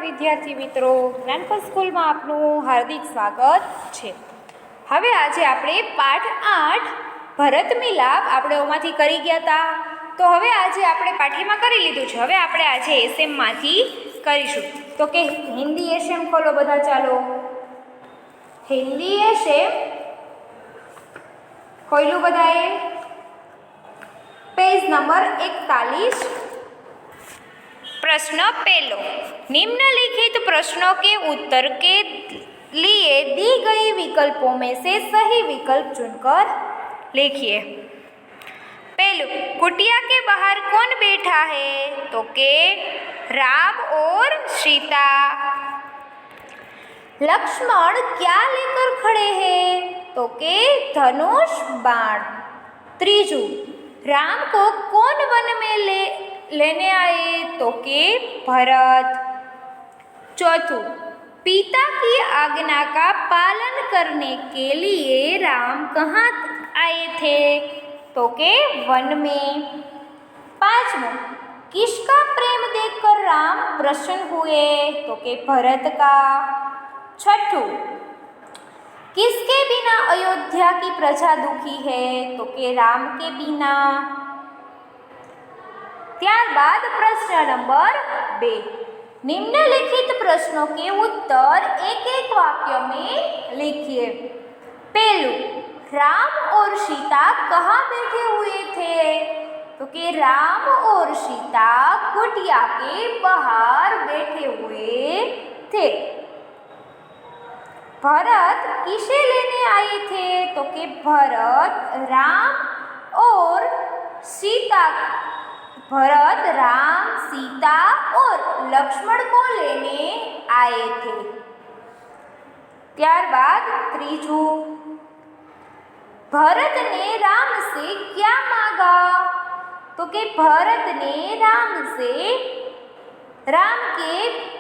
વિદ્યાર્થી મિત્રો, જ્ઞાનપથ સ્કૂલમાં આપનું હાર્દિક સ્વાગત છે. હવે આજે આપણે પાઠ 8 ભરત મિલાપ આપણે ઓમાંથી કરી ગયા હતા. તો હવે આજે આપણે પાઠીમાં કરી લીધું છે. હવે આપણે આજે એસએમમાંથી કરીશું. તો કે હિન્દી એસએમ ખોલો બધા, ચાલો હિન્દી એસએમ ખોલ્યું બધાએ. Page number 41. प्रश्न पहलो, निम्नलिखित प्रश्नों के उत्तर के लिए दी गई विकल्पों में से सही विकल्प चुनकर लिखिए. पहलू, कुटिया के बाहर कौन बैठा है? तो के राम और सीता. लक्ष्मण क्या लेकर खड़े हैं? तो के धनुष बाण. त्रीजू, राम को कौन वन में लेने आए? तो के भरत. चौथू, पिता की आज्ञा का पालन करने के लिए राम कहाँ आए थे? तो के वन में. पांचवों, किसका प्रेम देखकर राम प्रसन्न हुए? तो के भरत का. छठू, किसके बिना अयोध्या की प्रजा दुखी है? तो के राम के बिना. ત્યારબાદ પ્રશ્ન નંબર 2, निम्नलिखित प्रश्नों के उत्तर एक एक वाक्य में लिखिए. पहलू, राम और सीता कहाँ बैठे हुए थे? तो कि राम और सीता कुटिया के बाहर बैठे हुए थे. भरत किसे लेने आए थे? तो कि भरत राम सीता और लक्ष्मण को लेने आए थे. ત્યારબાદ ત્રીજું, भरत ने राम से क्या मांगा? तो कि भरत ने राम से राम के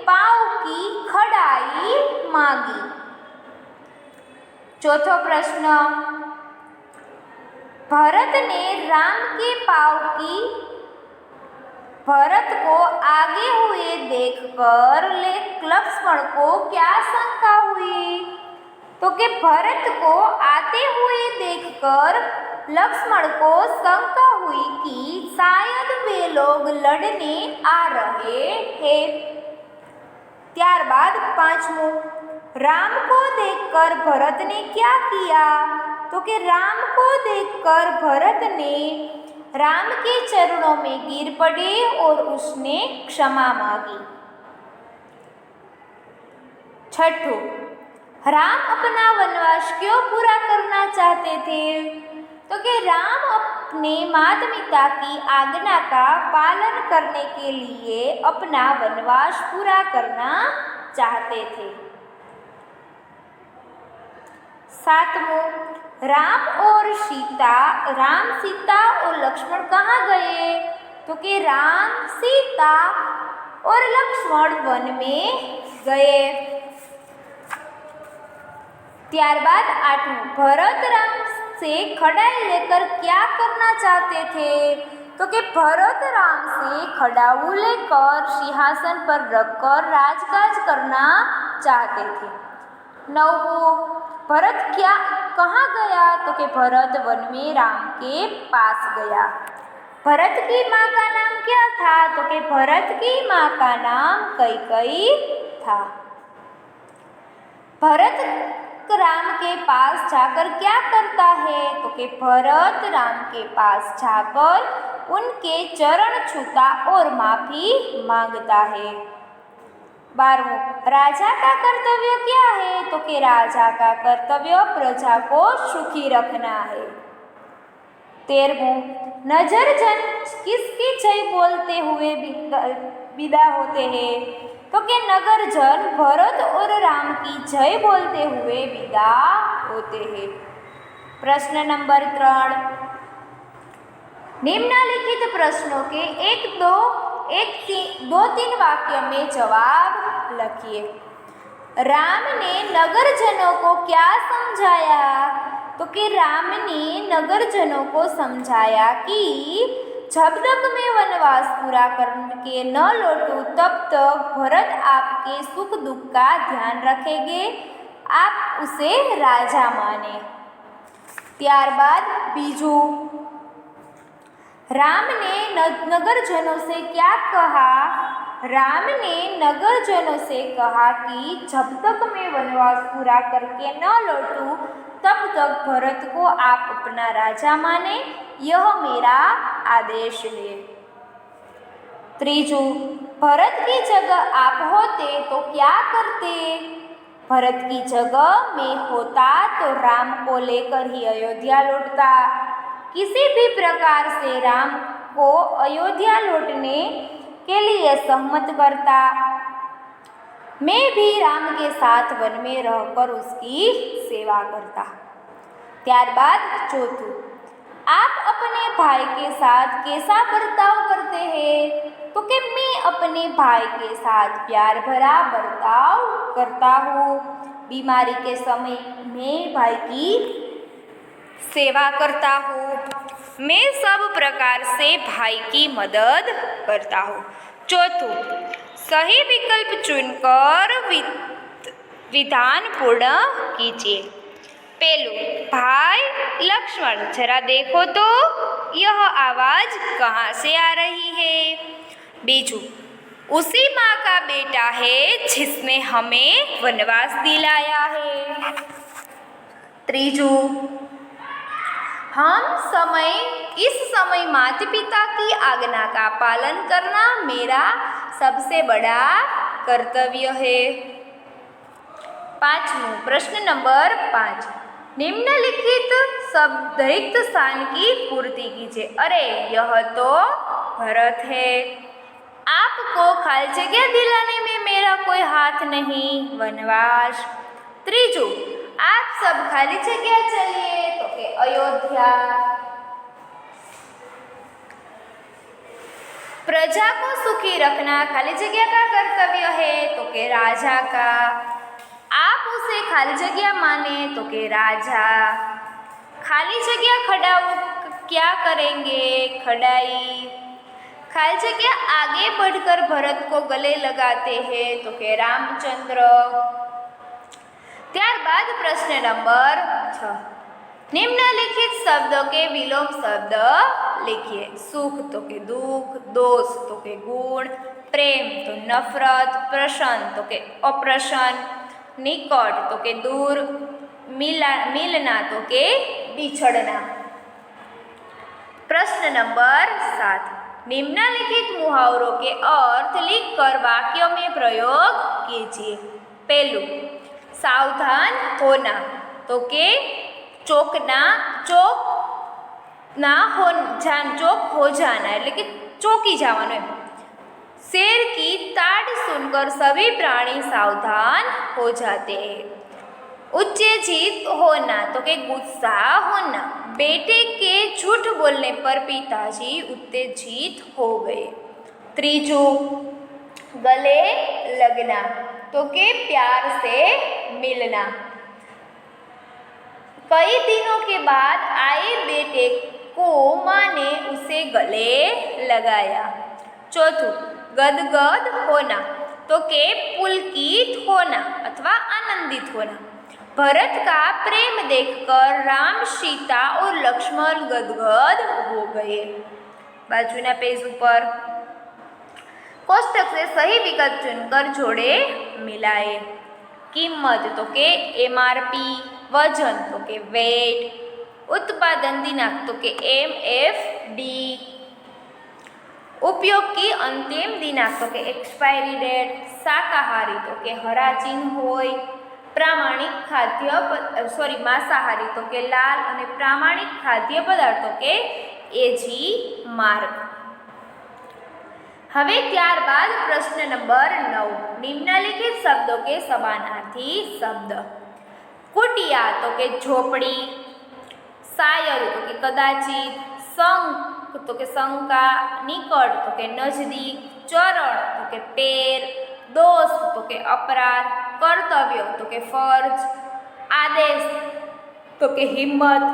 पाँव की खड़ाई मांगी. चौथो प्रश्न, भरत को आगे हुए देखकर लक्ष्मण को क्या शंका हुई? तो कि भरत को आते हुए देखकर लक्ष्मण को शंका हुई कि शायद वे लोग लड़ने आ रहे हैं. ત્યારબાદ પાંચમું, राम को देखकर भरत ने क्या किया? तो कि राम को देखकर भरत ने राम के चरणों में गिर पड़े और उसने क्षमा मांगी. छठो, राम अपना वनवास क्यों पूरा करना चाहते थे? तो कि राम अपने माता पिता की आज्ञा का पालन करने के लिए अपना वनवास पूरा करना चाहते थे. सातवों, राम सीता और लक्ष्मण कहाँ गए? तो कि राम सीता और लक्ष्मण वन में गए. ત્યારબાદ આઠમું, भरत राम से खड़ाई लेकर क्या करना चाहते थे? तो कि भरत राम से खड़ाऊ लेकर सिंहासन पर रखकर राजकाज करना चाहते थे. नौवों, भरत कहाँ गया? तो कि भरत वन में राम के पास गया. भरत की माँ का नाम क्या था? तो कि भरत की माँ का नाम कैकेयी था. भरत राम के पास जाकर क्या करता है? तो कि भरत राम के पास जाकर उनके चरण छूता और माफी मांगता है. 12वां, राजा का कर्तव्य क्या है? तो कि राजा का कर्तव्य प्रजा को सुखी रखना है. 13वां, नजर जन किसकी जय बोलते हुए विदा होते हैं? तो कि नगर जन भरत और राम की जय बोलते हुए विदा होते हैं. प्रश्न नंबर 3, निम्नलिखित प्रश्नों के 2-3 वाक्य में जवाब लिखिए. राम ने नगरजनों को क्या समझाया? तो कि राम ने नगरजनों को समझाया कि जब तक मैं वनवास पूरा करके न लौटूं तब तक भरत आपके सुख दुख का ध्यान रखेंगे, आप उसे राजा माने। ત્યારબાદ બીજું, राम ने नगरजनों से क्या कहा? राम ने नगरजनों से कहा कि जब तक मैं वनवास पूरा करके न लौटूं तब तक भरत को आप अपना राजा माने, यह मेरा आदेश है। ત્રીજું, भरत की जगह आप होते तो क्या करते? भरत की जगह मैं होता तो राम को लेकर ही अयोध्या लौटता, किसी भी प्रकार से राम को अयोध्या लौटने के लिए सहमत करता। मैं भी राम के साथ वन में रहकर उसकी सेवा करता। ત્યારબાદ ચોથું, आप अपने भाई के साथ कैसा बर्ताव करते हैं? तो कि मैं अपने भाई के साथ प्यार भरा बर्ताव करता हूँ। बीमारी के समय मैं भाई की सेवा करता हूँ। मैं सब प्रकार से भाई की मदद करता हूँ। चौथुं, सही विकल्प चुनकर विधान पूर्ण कीजिए। पहलू, भाई लक्ष्मण जरा देखो तो यह आवाज कहाँ से आ रही है? बीजू, उसी माँ का बेटा है जिसने हमें वनवास दिलाया है। त्रीजू, इस समय माता पिता की आज्ञा का पालन करना मेरा सबसे बड़ा कर्तव्य है। पांचवं, प्रश्न नंबर 5, निम्नलिखित शब्द रिक्त स्थान की पूर्ति कीजिए। अरे यह तो भरत है, आपको खाली जगह दिलाने में मेरा कोई हाथ नहीं, वनवास। त्रीजू, आप सब खाली जगह चलिए तो के अयोध्या। प्रजा को सुखी रखना खाली जगह का कर्तव्य है तो के राजा का। आप उसे खाली जगह माने तो के राजा। खाली जगह खड़ाऊ क्या करेंगे? खड़ाई। खाली जगह आगे बढ़कर भरत को गले लगाते हैं तो के रामचंद्र। ત્યારબાદ પ્રશ્ન નંબર 6, निम्नलिखित शब्दों के विलोम शब्द लिखिए। सुख तो के दुख, दोष तो के गुण, प्रेम तो नफरत, प्रसन्न तो के अप्रसन्न, निकट तो के दूर, मिलना तो के बिछड़ना। प्रश्न नंबर 7, निम्नलिखित मुहावरों के अर्थ लिखकर वाक्यों में प्रयोग कीजिए। पहलू, सावधान होना तो के चौक हो जाना એટલે કે ચોકી જવાનું એમ। शेर की ताड़ सुनकर सभी प्राणी सावधान हो जाते हैं। उत्तेजित होना तो के गुस्सा होना, बेटे के झूठ बोलने पर पिताजी उत्तेजित हो गए। त्रीजू, गले लगना तो के प्यार से मिलना। कई दिनों के बाद आए बेटे को माँ ने उसे गले लगाया। चौथुं, गदगद होना तो के पुलकित होना अथवा आनंदित होना। भरत का प्रेम देखकर राम, सीता और लक्ष्मण गदगद हो गए। बाजूना पेज ऊपर कोष्टक से सही विकल्प चुनकर जोड़े मिलाए। किम्मत तो के MRP, वजन तो के वेट, उत्पादन दिनांक तो के MFD, उपयोग की अंतिम दिनांक तो के एक्सपायरी डेट, शाकाहारी तो के हरा चिन्ह होय, प्रामाणिक मांसाहारी तो के लाल और प्रामाणिक खाद्य पदार्थों के AG मार्क। હવે ત્યારબાદ પ્રશ્ન નંબર 9, નિમ્નલિખિત શબ્દોं के समानार्थी शब्द। कुटिया तो के झोपड़ी, शायद तो के कदाचित, शंक तो के शंका, निकट तो के नजदीक, चरण तो के पैर, दोष तो के अपराध, कर्तव्य तो के फर्ज, आदेश तो के हिम्मत,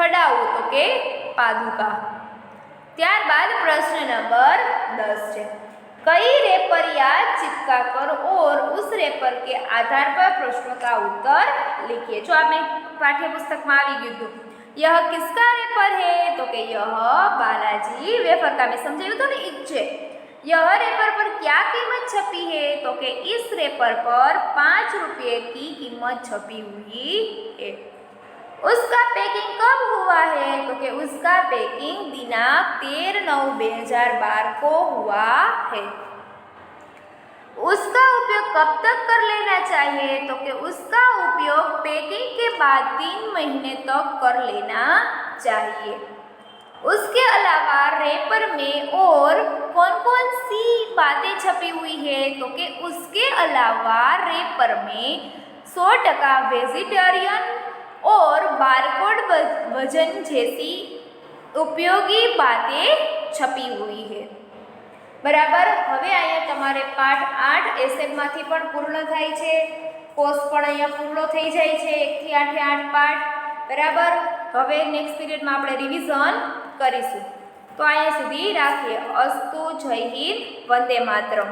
खड़ाऊ तो के पादुका। ત્યારબાદ પ્રશ્ન નંબર 10 છે, कई रेपर याद चिपका कर और उस रेपर के आधार पर प्रश्नों का उत्तर लिखिए। जो आपने पाठ्य पुस्तक में आ गयु હતું, यह किसका रेपर है तो कि यह बालाजी वेफर का। मैं समझाયું तो ने एक છે। यह रेपर पर क्या कीमत छपी है तो कि इस रेपर पर 5 रुपये की कीमत छपी हुई है। उसका पैकिंग कब हुआ है तो कि उसका पैकिंग दिनांक 13/9/2012 को हुआ है। उसका उपयोग कब तक कर लेना चाहिए तो कि उसका उपयोग पैकिंग के बाद 3 महीने तक कर लेना चाहिए। उसके अलावा रेपर में और कौन कौन सी बातें छपी हुई है तो कि उसके अलावा रेपर में 100% वेजिटेरियन और बारकोड वजन जैसी उपयोगी बातें छपी हुई है। बराबर। हवे अहींया तमारे पाठ 8 एसेट मांथी पण पूर्ण थाय छे, कोर्स पण अहींया पूर्ण थई जाय छे। 1 થી 8 8 पाठ। बराबर। हवे नेक्स्ट पीरियड में आपणे रिविजन करीशुं। तो अहींया सुधी राखीए। अस्तु। जय हिंद। वंदे मातरम।